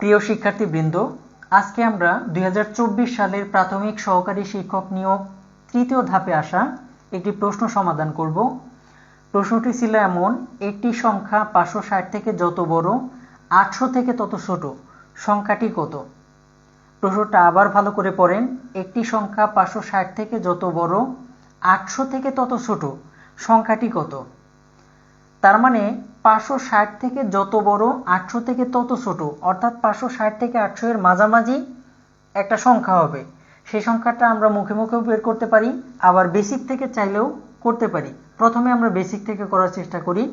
প্রিয় শিক্ষার্থীবৃন্দ, আজকে আমরা 2024 সালের প্রাথমিক সহকারী শিক্ষক নিয়োগ তৃতীয় ধাপে আসা একটি প্রশ্ন সমাধান করব। প্রশ্নটি ছিল এমন: একটি সংখ্যা 560 থেকে যত বড় 800 থেকে তত ছোট, সংখ্যাটি কত? প্রশ্নটা আবার ভালো করে পড়েন। একটি সংখ্যা 560 থেকে যত বড় 800 থেকে তত ছোট, সংখ্যাটি কত? তার মানে 560 থেকে যত বড় 800 থেকে তত ছোট, অর্থাৎ 560 থেকে 800 এর মাঝামাঝি একটা সংখ্যা হবে। সেই সংখ্যাটা আমরা মুখে মুখেও বের করতে পারি, আবার বেসিক থেকে চাইলেও করতে পারি। প্রথমে আমরা বেসিক থেকে করার চেষ্টা করি।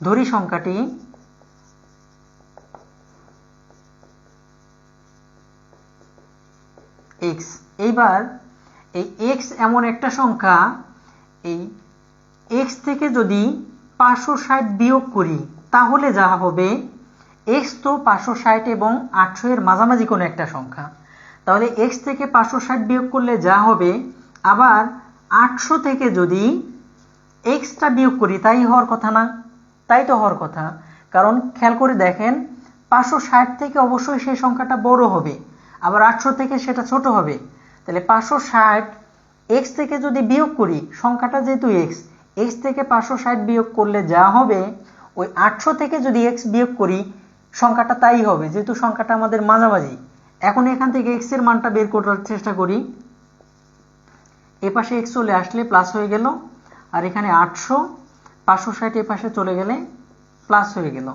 ধরি সংখ্যাটি x। এইবার এই x এমন একটা সংখ্যা, এই x থেকে যদি 560 বিয়োগ করি তাহলে যা হবে, x তো 560 এবং 800 এর মাঝামাঝি কোনো একটা সংখ্যা, তাহলে x থেকে 560 বিয়োগ করলে যা হবে, আবার 800 থেকে যদি x টা বিয়োগ করি তাই হওয়ার কথা না? তাই তো হওয়ার কথা, কারণ খেয়াল করে দেখেন 560 থেকে অবশ্যই সেই সংখ্যাটা বড় হবে, আবার 800 থেকে সেটা ছোট হবে। তাহলে 560 x থেকে যদি বিয়োগ করি, সংখ্যাটা যেহেতু x থেকে 560 বিয়োগ করলে যা হবে, ওই 800 থেকে যদি x বিয়োগ করি সংখ্যাটা তাই হবে, যেহেতু সংখ্যাটা আমাদের মাঝামাঝি। এখন এখান থেকে x এর মানটা বের করার চেষ্টা করি। এ পাশে x চলে আসলে প্লাস হয়ে গেল, আর এখানে 800, 560 এ পাশে চলে গেলে প্লাস হয়ে গেল,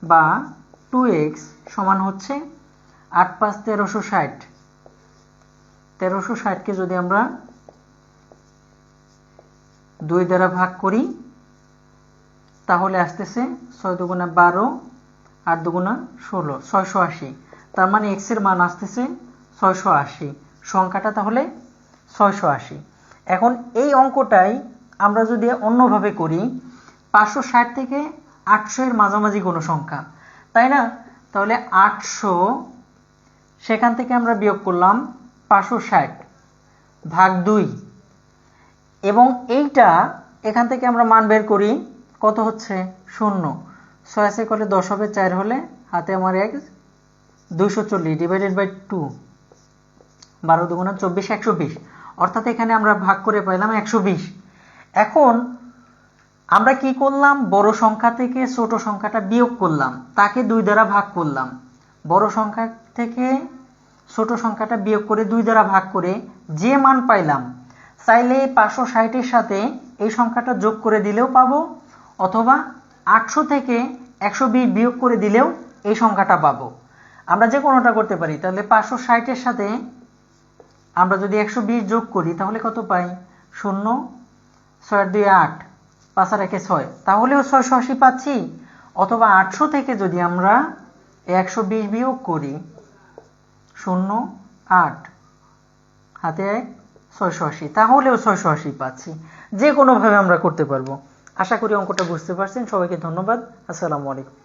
বা 2x সমান হচ্ছে 8 5 1360। 1360 কে যদি আমরা 2 দ্বারা ভাগ করি তাহলে আসতেছে 6 দুগুণা 12, 8 দুগুণা 16, 680। তার মানে x এর মান আসতেছে 680, সংখ্যাটা তাহলে 680। এখন এই অঙ্কটাই আমরা যদি অন্যভাবে করি, 560 থেকে 800 এর মাঝামাঝি কোনো সংখ্যা, তাই না? তাহলে 800, সেখান থেকে আমরা বিয়োগ করলাম 560 ভাগ 2, এবং এইটা এখান থেকে আমরা মান বের করি, কত হচ্ছে? 0। 6 আছে করলে 10 হবে, 4 হলে হাতে আমার 1, 240 ডিভাইডেড বাই 2, 12 দুগুণা 24, 120, অর্থাৎ এখানে আমরা ভাগ করে পাইলাম 120। এখন আমরা কি করলাম? বড় সংখ্যা থেকে ছোট সংখ্যাটা বিয়োগ করলাম, তাকে 2 দ্বারা ভাগ করলাম। বড় সংখ্যা থেকে ছোট সংখ্যাটা বিয়োগ করে 2 দ্বারা ভাগ করে যে মান পাইলাম, চাইলে 560 এর সাথে এই সংখ্যাটা যোগ করে দিলেও পাবো, অথবা 800 থেকে 120 বিয়োগ করে দিলেও এই সংখ্যাটা পাবো। আমরা যে কোনোটা করতে পারি। তাহলে 560 এর সাথে আমরা যদি 120 যোগ করি তাহলে কত পাই? 0, 6 2 8, 5 আর 1 6, তাহলেও 680 পাচ্ছি। অথবা 800 থেকে যদি আমরা 120 বিয়োগ করি, 0 8 হাতে 1, 680, তাহলেও 680 পাচ্ছি। যে কোনোভাবে আমরা করতে পারবো। আশা করি অঙ্কটা বুঝতে পারছেন। সবাইকে ধন্যবাদ। আসসালামু আলাইকুম।